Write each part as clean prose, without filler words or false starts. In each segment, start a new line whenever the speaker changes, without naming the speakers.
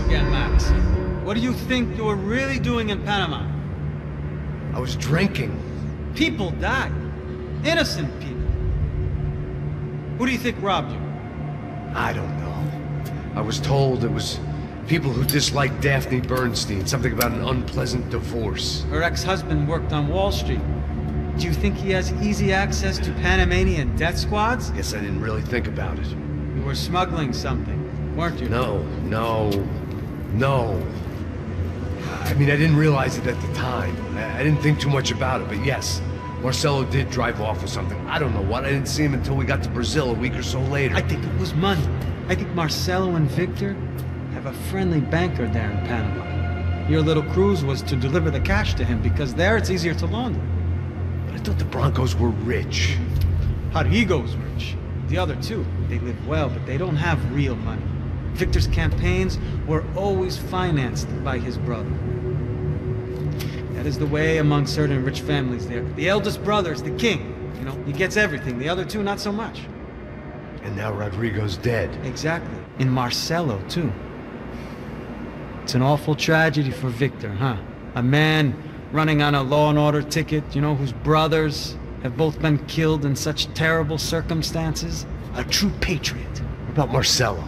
again, Max. What do you think you were really doing in Panama?
I was drinking.
People died. Innocent people. Who do you think robbed you?
I don't know. I was told it was people who disliked Daphne Bernstein, something about an unpleasant divorce.
Her ex-husband worked on Wall Street. Do you think he has easy access to Panamanian death squads?
Guess I didn't really think about it.
You were smuggling something, weren't you?
No. I mean, I didn't realize it at the time. I didn't think too much about it, but yes, Marcelo did drive off with something. I don't know what. I didn't see him until we got to Brazil a week or so later.
I think it was money. I think Marcelo and Victor have a friendly banker there in Panama. Your little cruise was to deliver the cash to him because there it's easier to launder.
But I thought the Broncos were rich.
Rodrigo's rich. The other two, they live well, but they don't have real money. Victor's campaigns were always financed by his brother. That is the way among certain rich families there. The eldest brother is the king. You know, he gets everything. The other two, not so much.
And now Rodrigo's dead.
Exactly. And Marcelo, too. It's an awful tragedy for Victor, huh? A man running on a law and order ticket, you know, whose brothers have both been killed in such terrible circumstances. A true patriot.
What about Marcelo?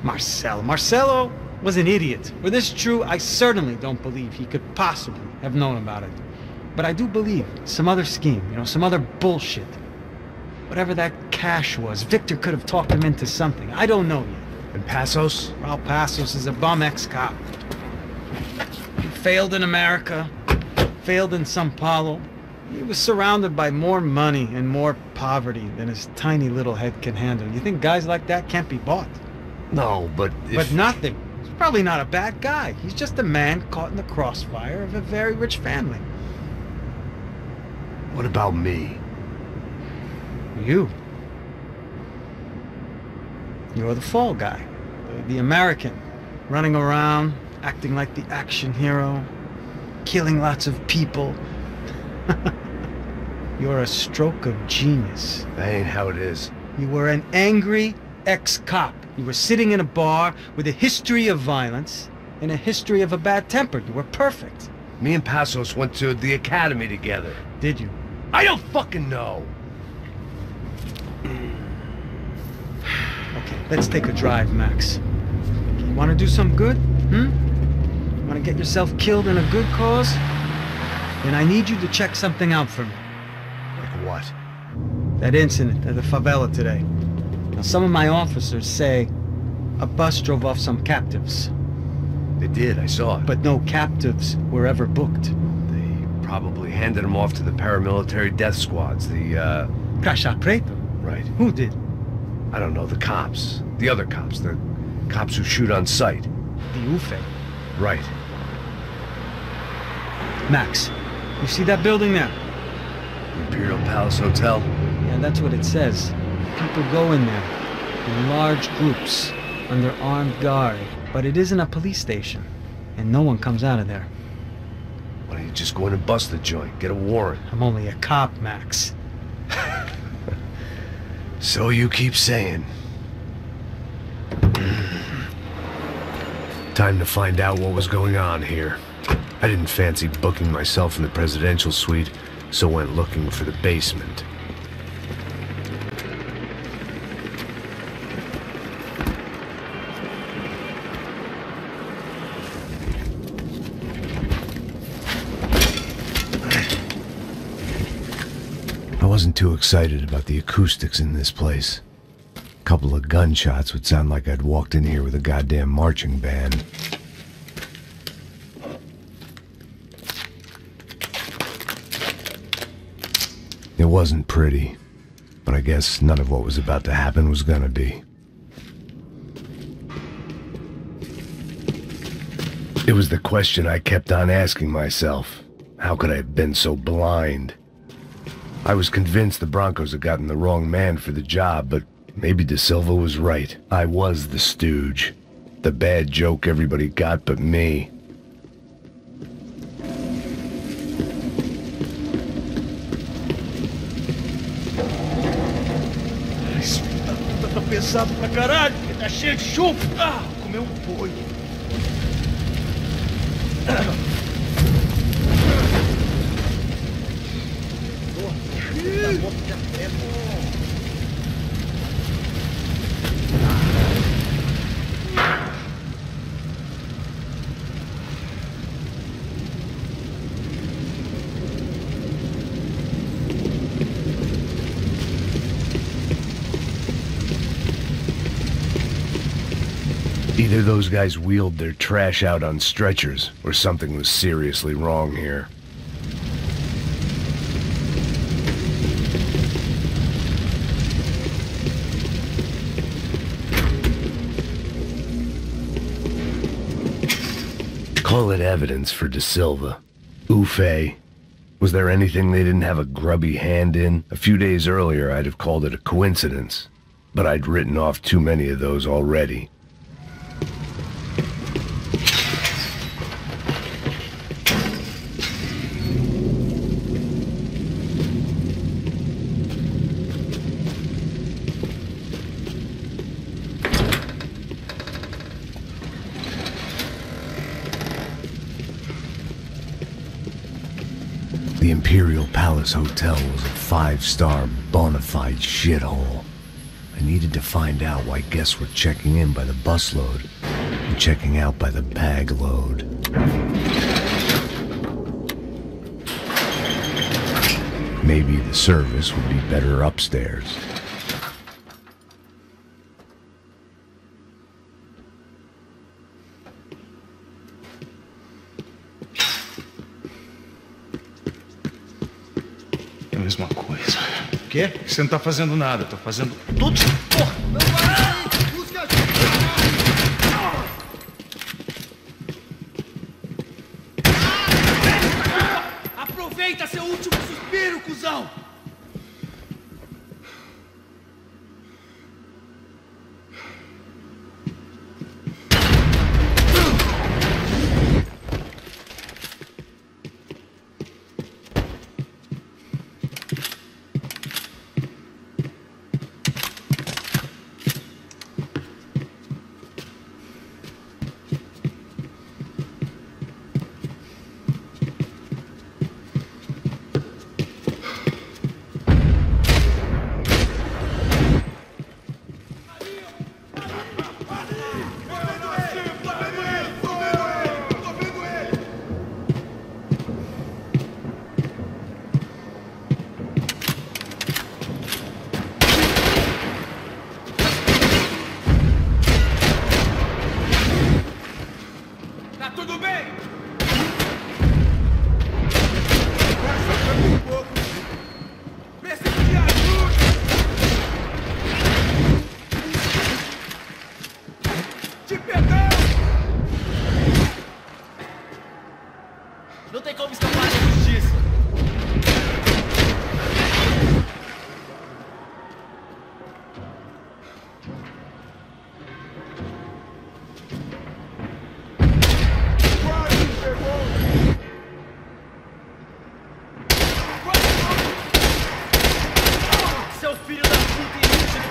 Marcelo was an idiot. Were this true, I certainly don't believe he could possibly have known about it. But I do believe some other scheme, you know, some other bullshit. Whatever that cash was, Victor could have talked him into something. I don't know yet.
And Passos?
Raul Passos is a bum ex-cop. He failed in America, failed in São Paulo. He was surrounded by more money and more poverty than his tiny little head can handle. You think guys like that can't be bought?
No, but if...
But nothing. He's probably not a bad guy. He's just a man caught in the crossfire of a very rich family.
What about me?
You. You're the fall guy. The American. Running around, acting like the action hero. Killing lots of people. You're a stroke of genius.
That ain't how it is.
You were an angry ex-cop. You were sitting in a bar with a history of violence and a history of a bad temper. You were perfect.
Me and Passos went to the academy together.
Did you?
I don't fucking know.
Okay, let's take a drive, Max. You want to do some good? Want to get yourself killed in a good cause? Then I need you to check something out for me.
Like what?
That incident at the favela today. Now, some of my officers say a bus drove off some captives.
They did, I saw it.
But no captives were ever booked.
They probably handed them off to the paramilitary death squads, the,
Caixa Preta?
Right.
Who did?
I don't know, the cops. The other cops, the cops who shoot on sight.
The UFE.
Right.
Max, you see that building there?
Imperial Palace Hotel?
Yeah, that's what it says. People go in there, in large groups, under armed guard. But it isn't a police station, and no one comes out of there.
Why don't you just go in and bust the joint, get a warrant?
I'm only a cop, Max.
So you keep saying. Time to find out what was going on here. I didn't fancy booking myself in the presidential suite, so went looking for the basement. I wasn't too excited about the acoustics in this place. A couple of gunshots would sound like I'd walked in here with a goddamn marching band. It wasn't pretty, but I guess none of what was about to happen was gonna be. It was the question I kept on asking myself. How could I have been so blind? I was convinced the Broncos had gotten the wrong man for the job, but maybe De Silva was right. I was the stooge. The bad joke everybody got but me.
Tá pensado pra caralho, tá cheio de chupa. Ah, comeu um boi.
Either those guys wheeled their trash out on stretchers, or something was seriously wrong here. Call it evidence for De Silva. Ufe. Was there anything they didn't have a grubby hand in? A few days earlier, I'd have called it a coincidence, but I'd written off too many of those already. The Imperial Palace Hotel was a five-star, bona fide shithole. I needed to find out why guests were checking in by the busload and checking out by the bag load. Maybe the service would be better upstairs.
É a mesma coisa.
O quê?
Você não tá fazendo nada, eu tô fazendo tudo. Porra!
Aproveita seu último suspiro, cuzão! Não tem como escapar da justiça. Seu filho da puta inútil!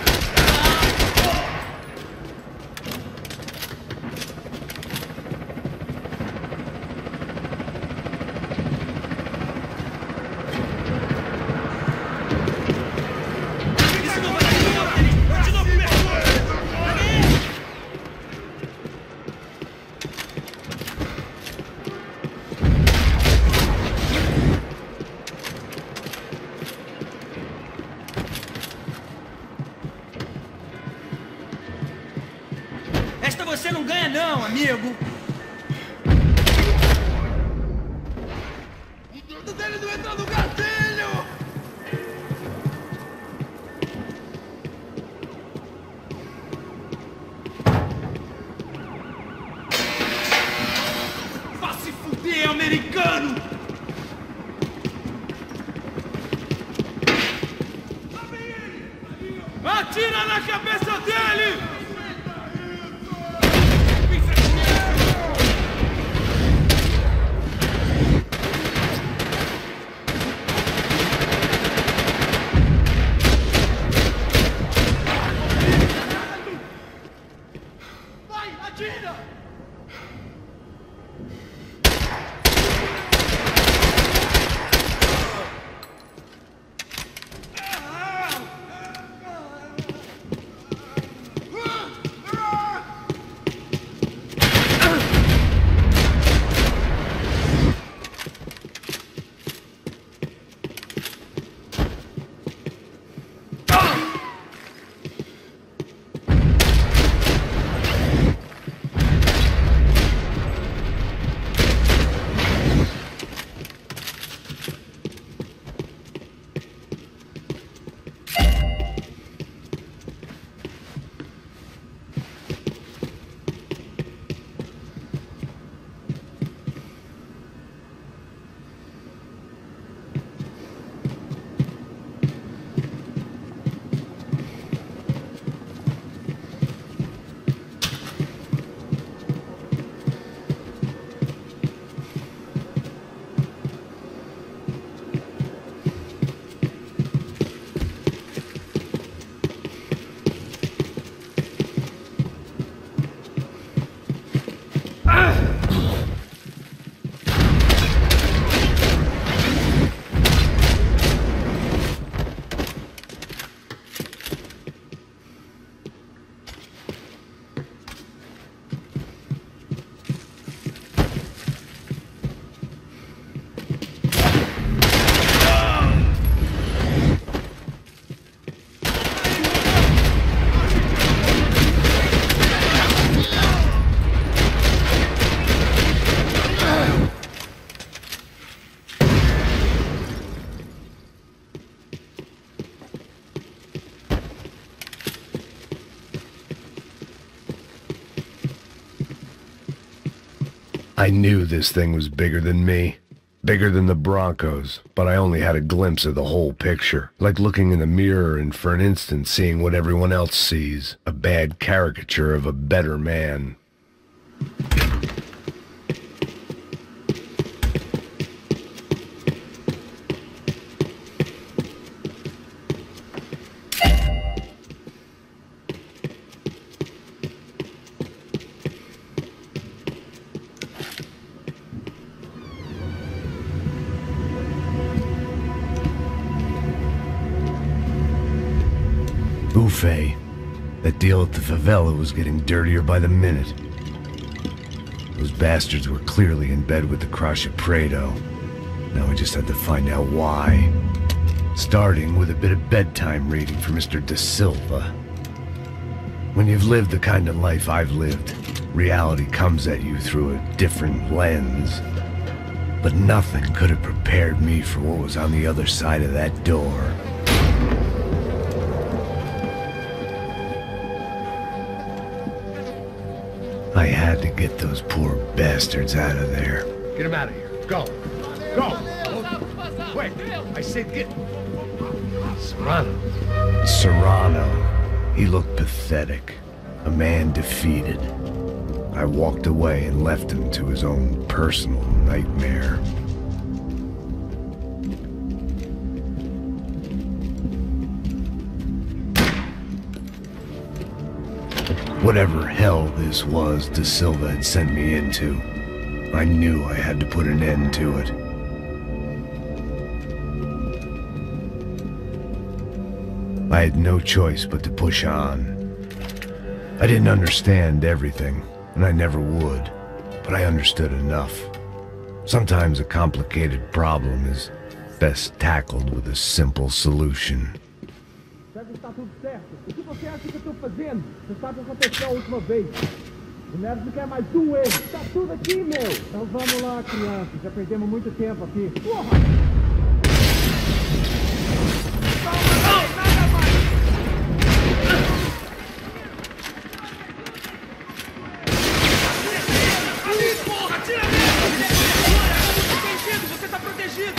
Esta você não ganha não, amigo! O dedo dele não entrou no gatilho! Vá se fuder, americano! Atira na cabeça dele! Vai, atira!
I knew this thing was bigger than me. Bigger than the Broncos, but I only had a glimpse of the whole picture. Like looking in the mirror and for an instant seeing what everyone else sees. A bad caricature of a better man. Buffet. That deal at the favela was getting dirtier by the minute. Those bastards were clearly in bed with the Crush at Prado. Now I just had to find out why. Starting with a bit of bedtime reading for Mr. Da Silva. When you've lived the kind of life I've lived, reality comes at you through a different lens. But nothing could have prepared me for what was on the other side of that door. I had to get those poor bastards out of there.
Get him out of here. Go. Go. Wait. I said get... Serrano.
Serrano. He looked pathetic. A man defeated. I walked away and left him to his own personal nightmare. Whatever hell this was Da Silva had sent me into, I knew I had to put an end to it. I had no choice but to push on. I didn't understand everything, and I never would, but I understood enough. Sometimes a complicated problem is best tackled with a simple solution.
Está tudo certo. O que você acha que eu estou fazendo? Você sabe o que aconteceu a última vez. O Neves não quer mais um erro. Tá tudo aqui, meu. Então vamos lá, criança. Já perdemos muito tempo aqui. Porra! Nada mais! Ali, porra! Tira mesmo! Protegido! Você tá protegido!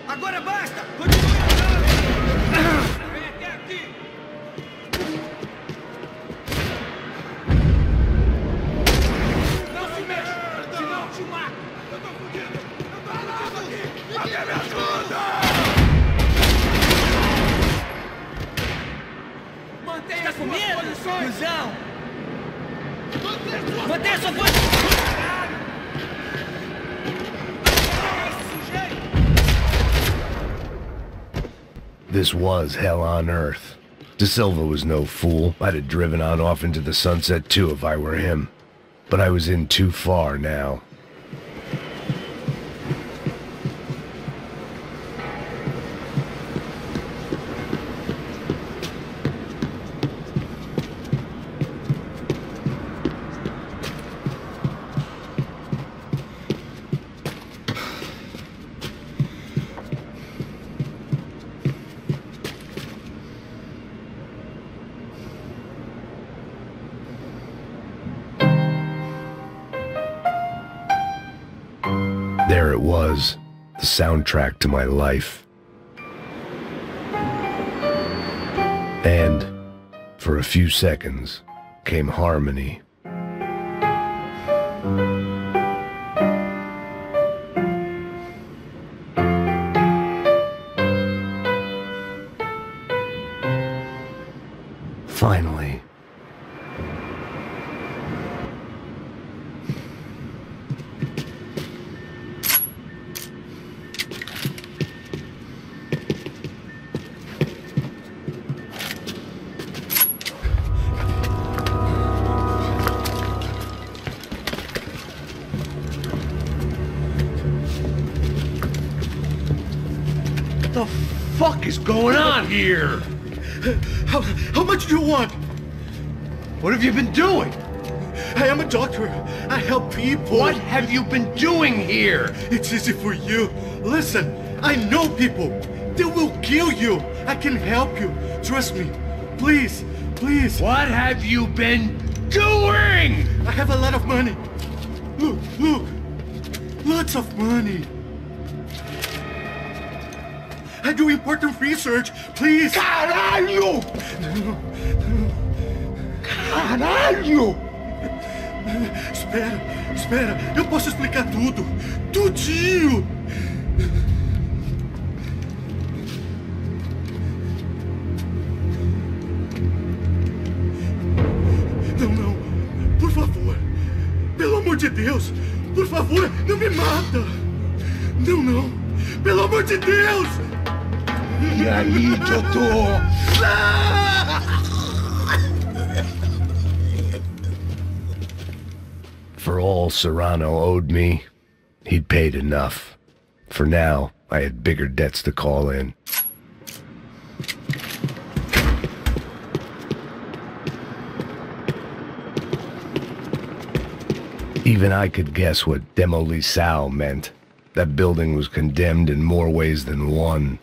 Agora basta! Continue andando! Vem até aqui! Não se mexa! Senão te mato! Eu tô fudido! Eu tô armado aqui! Alguém me ajuda! Mantenha com medo, cuzão! Mantenha sua posição!
This was hell on earth. Da Silva was no fool. I'd have driven on off into the sunset too if I were him. but I was in too far now. There it was, the soundtrack to my life. And, for a few seconds, came harmony. Finally.
What the fuck is going on here? How much do you want? What have you been doing? I am a doctor. I help people. What have you been doing here? It's easy for you. Listen, I know people. They will kill you. I can help you. Trust me. Please, please. What have you been doing? I have a lot of money. Look, look. Lots of money. I do important research. Please. Caralho! Caralho! Espera, espera. Eu posso explicar tudo. Tudinho. Não, não. Por favor. Pelo amor de Deus. Por favor, não me mata. Não, não. Pelo amor de Deus. E aí, doutor?
For all Serrano owed me, he'd paid enough. For now, I had bigger debts to call in. Even I could guess what demolição meant. That building was condemned in more ways than one.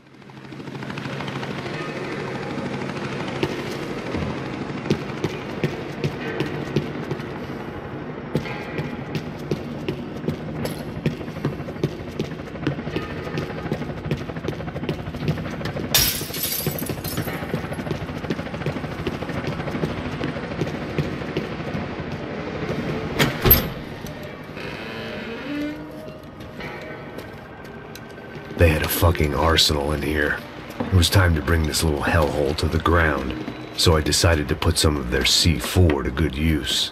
They had a fucking arsenal in here. It was time to bring this little hellhole to the ground, so I decided to put some of their C4 to good use.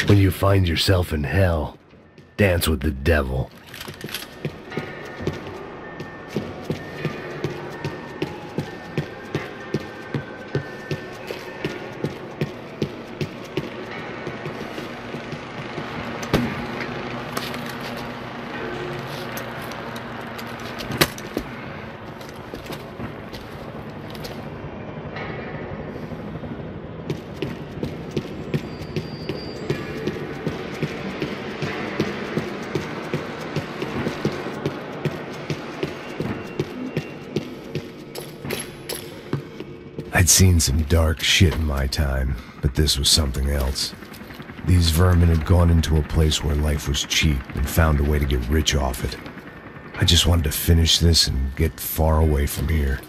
When you find yourself in hell, dance with the devil. I'd seen some dark shit in my time, but this was something else. These vermin had gone into a place where life was cheap and found a way to get rich off it. I just wanted to finish this and get far away from here.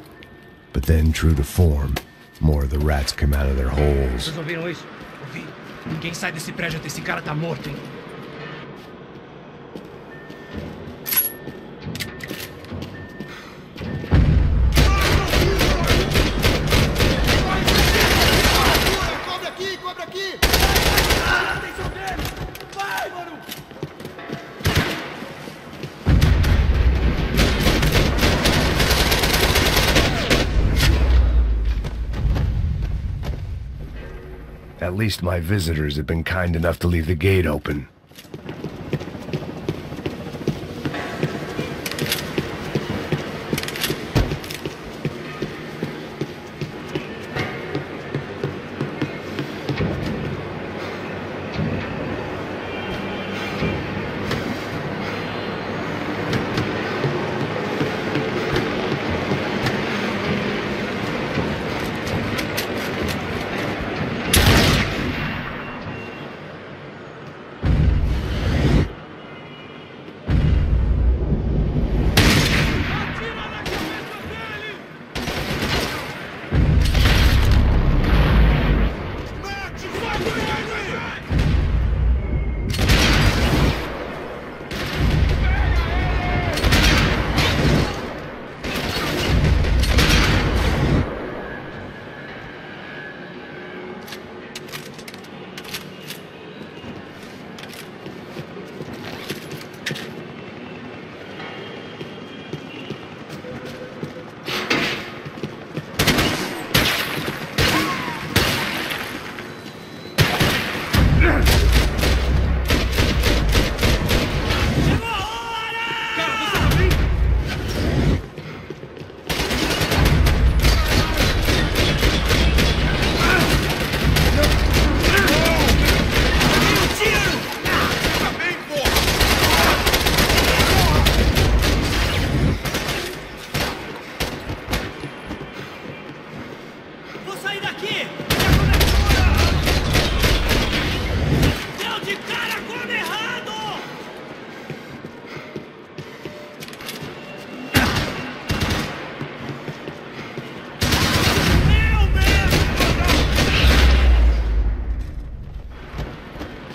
But then, true to form, more of the rats come out of their holes.
Vocês ouviram isso? Ouvi. Ninguém sai desse prédio até esse cara tá morto, hein?
Cobre aqui, cobre aqui! Atenção dele! Vai, mano!
At least my visitors have been kind enough to leave the gate open.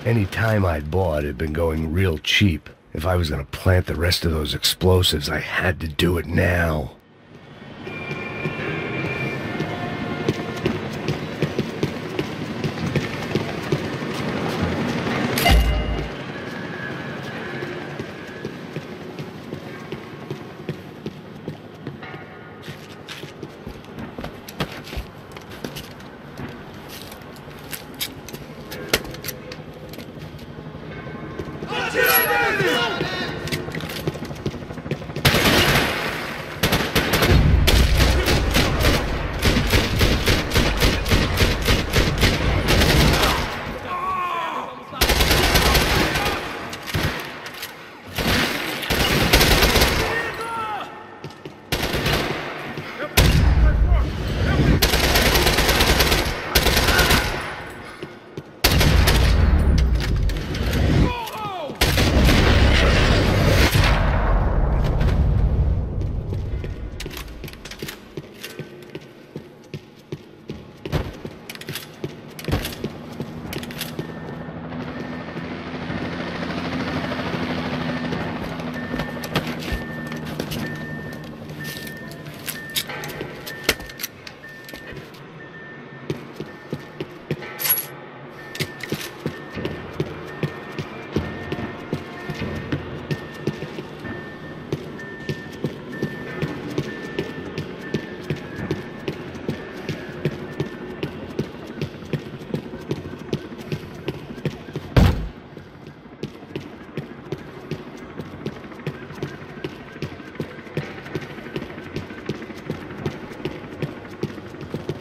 Any time I'd bought had been going real cheap. If I was gonna plant the rest of those explosives, I had to do it now.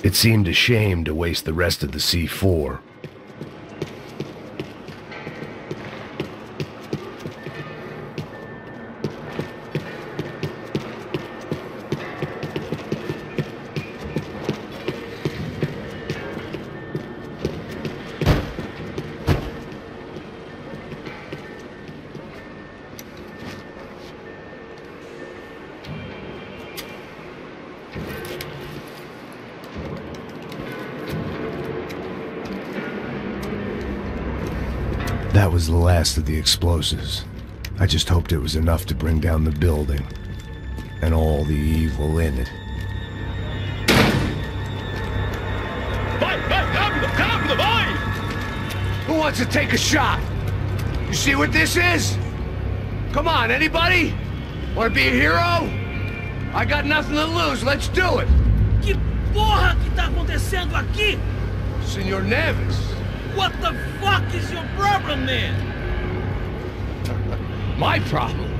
It seemed a shame to waste the rest of the C4. That was the last of the explosives. I just hoped it was enough to bring down the building and all the evil in it.
Who wants to take a shot? You see what this is? Come on, anybody? Want to be a hero? I got nothing to lose, let's do it!
Que porra que tá acontecendo aqui?
Senor Neves.
What the fuck is your problem, man?
My problem?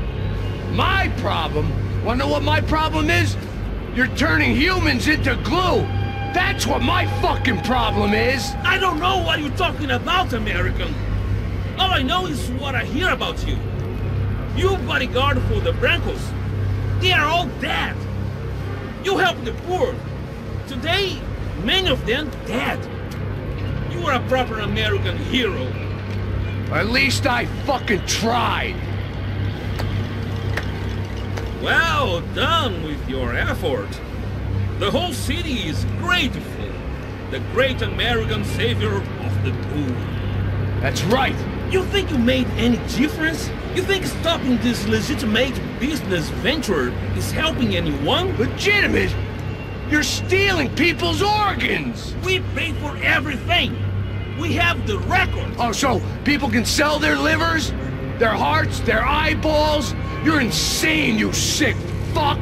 My problem? Wanna know what my problem is? You're turning humans into glue! That's what my fucking problem is!
I don't know what you're talking about, American. All I know is what I hear about you. You bodyguard for the Brancos. They are all dead. You help the poor. Today, many of them dead. You are a proper American hero.
At least I fucking tried.
Well done with your effort. The whole city is grateful. The great American savior of the poor.
That's right.
You think you made any difference? You think stopping this legitimate business venture is helping anyone?
Legitimate? You're stealing people's organs!
We pay for everything. We have the record.
Oh, so people can sell their livers? Their hearts? Their eyeballs? You're insane, you sick fuck!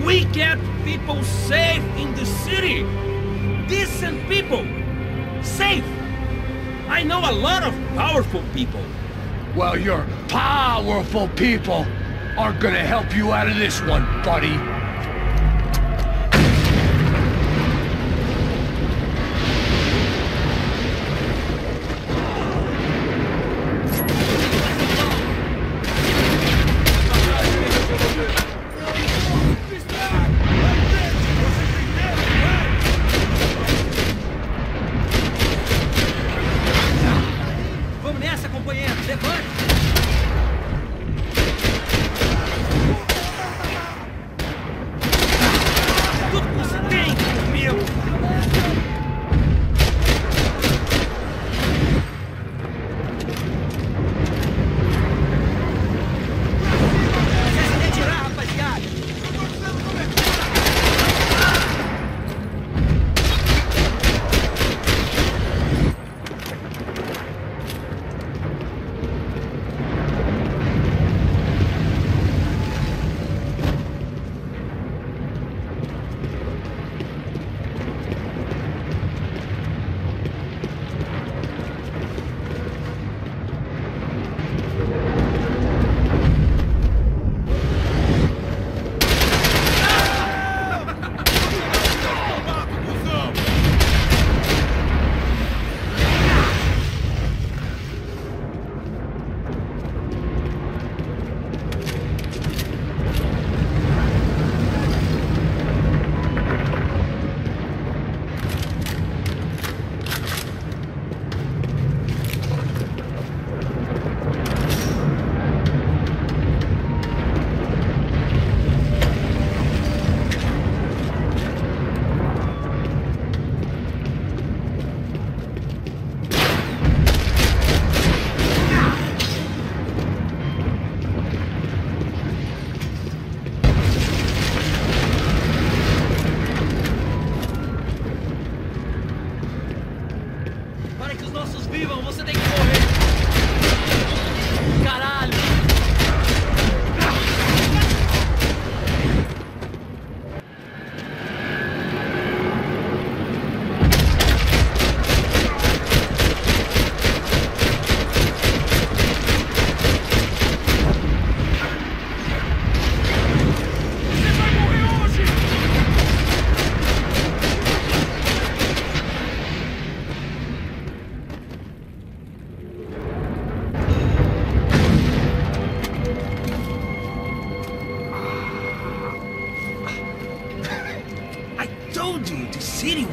We kept people safe in the city. Decent people. Safe. I know a lot of powerful people.
Well, your powerful people aren't gonna help you out of this one, buddy.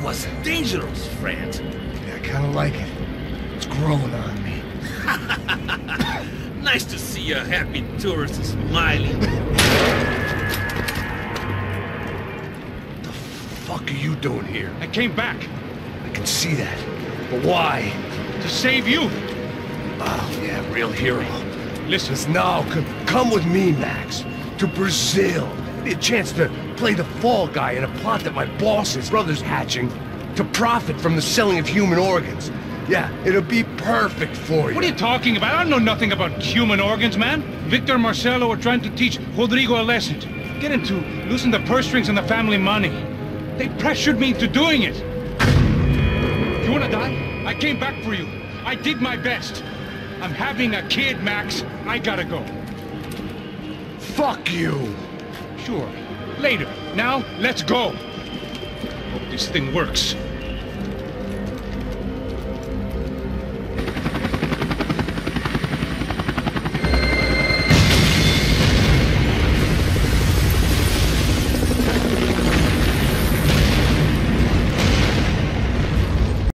was dangerous, friend.
Yeah, I kinda like it. It's growing on me.
Nice to see a happy tourist smiling.
What the fuck are you doing here?
I came back
I can see that. But why?
to save you.
Oh, yeah, real hero. Listen, now, come with me, Max. To Brazil. Be a chance to play the fall guy in a plot that my boss's brother's hatching to profit from the selling of human organs. Yeah, it'll be perfect for you.
What are you talking about? I know nothing about human organs, man. Victor and Marcelo are trying to teach Rodrigo a lesson. Get him to loosen the purse strings on the family money. They pressured me into doing it. You wanna die? I came back for you. I did my best. I'm having a kid, Max. I gotta go.
Fuck you!
Sure. Later. Now, let's go. Hope this thing works.